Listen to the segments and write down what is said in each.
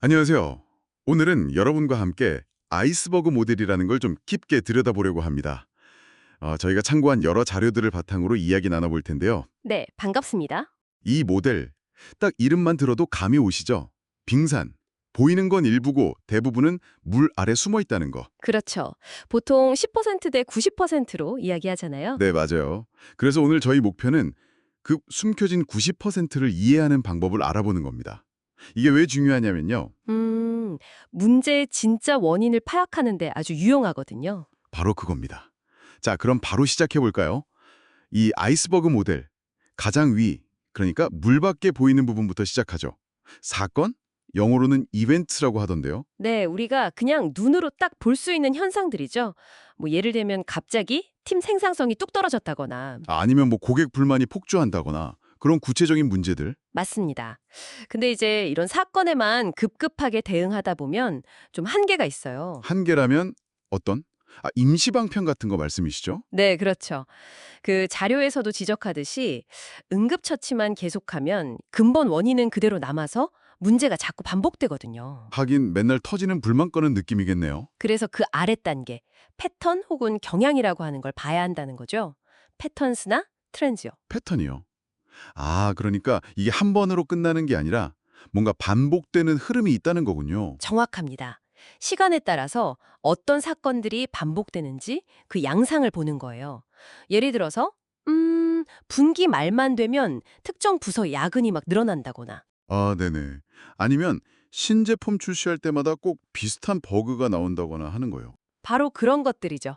안녕하세요. 오늘은 여러분과 함께 아이스버그 모델이라는 걸 좀 깊게 들여다보려고 합니다. 저희가 참고한 여러 자료들을 바탕으로 이야기 나눠볼 텐데요. 네, 반갑습니다. 이 모델, 딱 이름만 들어도 감이 오시죠? 빙산. 보이는 건 일부고 대부분은 물 아래 숨어 있다는 거. 그렇죠. 보통 10%대 90%로 이야기하잖아요. 네, 맞아요. 그래서 오늘 저희 목표는 그 숨겨진 90%를 이해하는 방법을 알아보는 겁니다. 이게 왜 중요하냐면요. 음, 문제의 진짜 원인을 파악하는데 아주 유용하거든요. 바로 그겁니다. 자, 그럼 바로 시작해 볼까요? 이 아이스버그 모델, 가장 위, 그러니까 물 밖에 보이는 부분부터 시작하죠. 사건? 영어로는 이벤트라고 하던데요. 네, 우리가 그냥 눈으로 딱 볼 수 있는 현상들이죠. 뭐 예를 들면 갑자기 팀 생산성이 뚝 떨어졌다거나. 아니면 뭐 고객 불만이 폭주한다거나 그런 구체적인 문제들. 맞습니다. 근데 이제 이런 사건에만 급급하게 대응하다 보면 좀 한계가 있어요. 한계라면 어떤? 임시방편 같은 거 말씀이시죠? 네, 그렇죠. 그 자료에서도 지적하듯이 응급처치만 계속하면 근본 원인은 그대로 남아서 문제가 자꾸 반복되거든요. 하긴 맨날 터지는 불만 꺼는 느낌이겠네요. 그래서 그 아랫 단계, 패턴 혹은 경향이라고 하는 걸 봐야 한다는 거죠. 패턴스나 트렌즈요. 패턴이요. 그러니까 이게 한 번으로 끝나는 게 아니라 뭔가 반복되는 흐름이 있다는 거군요. 정확합니다. 시간에 따라서 어떤 사건들이 반복되는지 그 양상을 보는 거예요. 예를 들어서 분기 말만 되면 특정 부서 야근이 막 늘어난다거나. 네네. 아니면 신제품 출시할 때마다 꼭 비슷한 버그가 나온다거나 하는 거예요. 바로 그런 것들이죠.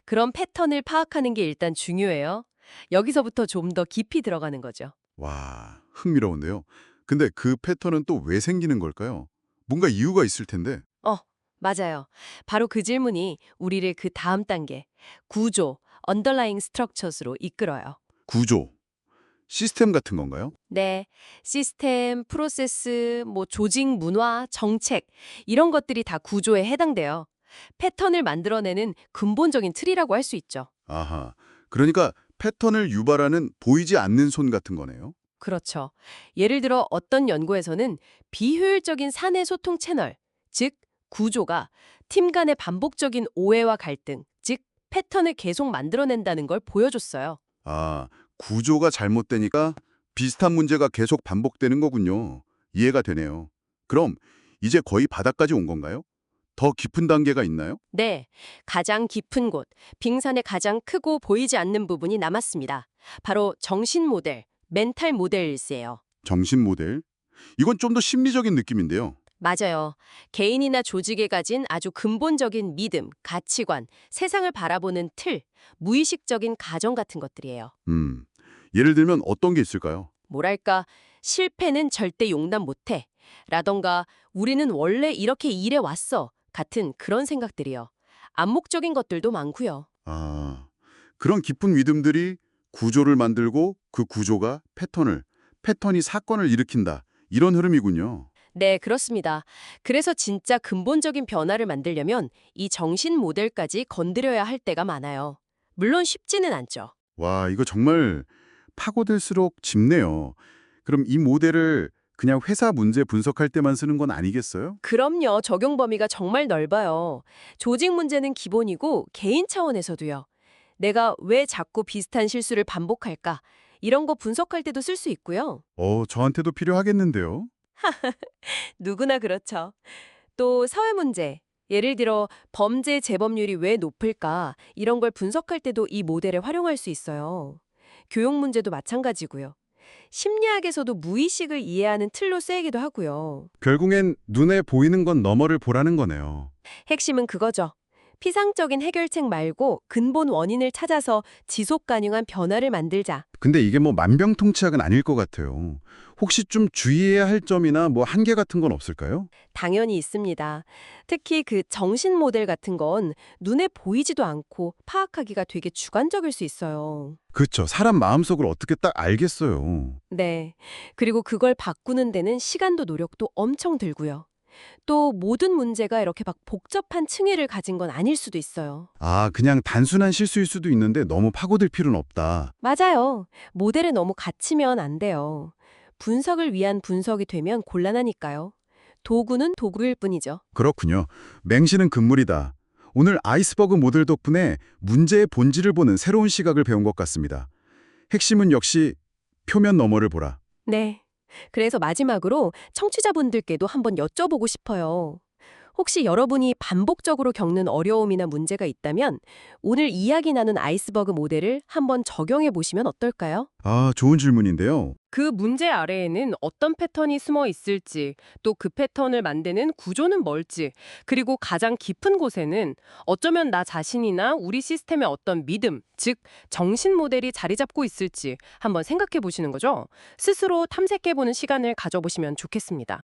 그런 패턴을 파악하는 게 일단 중요해요. 여기서부터 좀 더 깊이 들어가는 거죠. 와, 흥미로운데요. 근데 그 패턴은 또 왜 생기는 걸까요? 뭔가 이유가 있을 텐데. 어, 맞아요. 바로 그 질문이 우리를 그 다음 단계, 구조, underlying structures로 이끌어요. 구조, 시스템 같은 건가요? 네, 시스템, 프로세스, 뭐 조직 문화, 정책 이런 것들이 다 구조에 해당돼요. 패턴을 만들어내는 근본적인 틀이라고 할 수 있죠. 아하. 그러니까 패턴을 유발하는 보이지 않는 손 같은 거네요. 그렇죠. 예를 들어 어떤 연구에서는 비효율적인 사내 소통 채널, 즉 구조가 팀 간의 반복적인 오해와 갈등, 즉 패턴을 계속 만들어낸다는 걸 보여줬어요. 아, 구조가 잘못되니까 비슷한 문제가 계속 반복되는 거군요. 이해가 되네요. 그럼 이제 거의 바닥까지 온 건가요? 더 깊은 단계가 있나요? 네, 가장 깊은 곳, 빙산의 가장 크고 보이지 않는 부분이 남았습니다. 바로 정신 모델, 멘탈 모델일세요. 정신 모델? 이건 좀 더 심리적인 느낌인데요. 맞아요. 개인이나 조직에 가진 아주 근본적인 믿음, 가치관, 세상을 바라보는 틀, 무의식적인 가정 같은 것들이에요. 예를 들면 어떤 게 있을까요? 뭐랄까, 실패는 절대 용납 못해. 라던가, 우리는 원래 이렇게 일해 왔어. 같은 그런 생각들이요. 암묵적인 것들도 많고요. 그런 깊은 믿음들이 구조를 만들고 그 구조가 패턴이 사건을 일으킨다. 이런 흐름이군요. 네, 그렇습니다. 그래서 진짜 근본적인 변화를 만들려면 이 정신 모델까지 건드려야 할 때가 많아요. 물론 쉽지는 않죠. 와, 이거 정말 파고들수록 짚네요. 그럼 이 모델을 그냥 회사 문제 분석할 때만 쓰는 건 아니겠어요? 그럼요. 적용 범위가 정말 넓어요. 조직 문제는 기본이고 개인 차원에서도요. 내가 왜 자꾸 비슷한 실수를 반복할까? 이런 거 분석할 때도 쓸 수 있고요. 저한테도 필요하겠는데요. 누구나 그렇죠. 또 사회 문제, 예를 들어 범죄 재범률이 왜 높을까? 이런 걸 분석할 때도 이 모델을 활용할 수 있어요. 교육 문제도 마찬가지고요. 심리학에서도 무의식을 이해하는 틀로 쓰이기도 하고요. 결국엔 눈에 보이는 건 너머를 보라는 거네요. 핵심은 그거죠. 피상적인 해결책 말고 근본 원인을 찾아서 지속 가능한 변화를 만들자. 근데 이게 뭐 만병통치약은 아닐 것 같아요. 혹시 좀 주의해야 할 점이나 뭐 한계 같은 건 없을까요? 당연히 있습니다. 특히 그 정신 모델 같은 건 눈에 보이지도 않고 파악하기가 되게 주관적일 수 있어요. 그렇죠. 사람 마음속을 어떻게 딱 알겠어요. 네. 그리고 그걸 바꾸는 데는 시간도 노력도 엄청 들고요. 또 모든 문제가 이렇게 막 복잡한 층위를 가진 건 아닐 수도 있어요. 그냥 단순한 실수일 수도 있는데 너무 파고들 필요는 없다. 맞아요. 모델에 너무 갇히면 안 돼요. 분석을 위한 분석이 되면 곤란하니까요. 도구는 도구일 뿐이죠. 그렇군요. 맹신은 금물이다. 오늘 아이스버그 모델 덕분에 문제의 본질을 보는 새로운 시각을 배운 것 같습니다. 핵심은 역시 표면 너머를 보라. 네. 그래서 마지막으로 청취자분들께도 한번 여쭤보고 싶어요. 혹시 여러분이 반복적으로 겪는 어려움이나 문제가 있다면 오늘 이야기 나눈 아이스버그 모델을 한번 적용해 보시면 어떨까요? 아, 좋은 질문인데요. 그 문제 아래에는 어떤 패턴이 숨어 있을지, 또 그 패턴을 만드는 구조는 뭘지, 그리고 가장 깊은 곳에는 어쩌면 나 자신이나 우리 시스템의 어떤 믿음, 즉 정신 모델이 자리 잡고 있을지 한번 생각해 보시는 거죠. 스스로 탐색해 보는 시간을 가져보시면 좋겠습니다.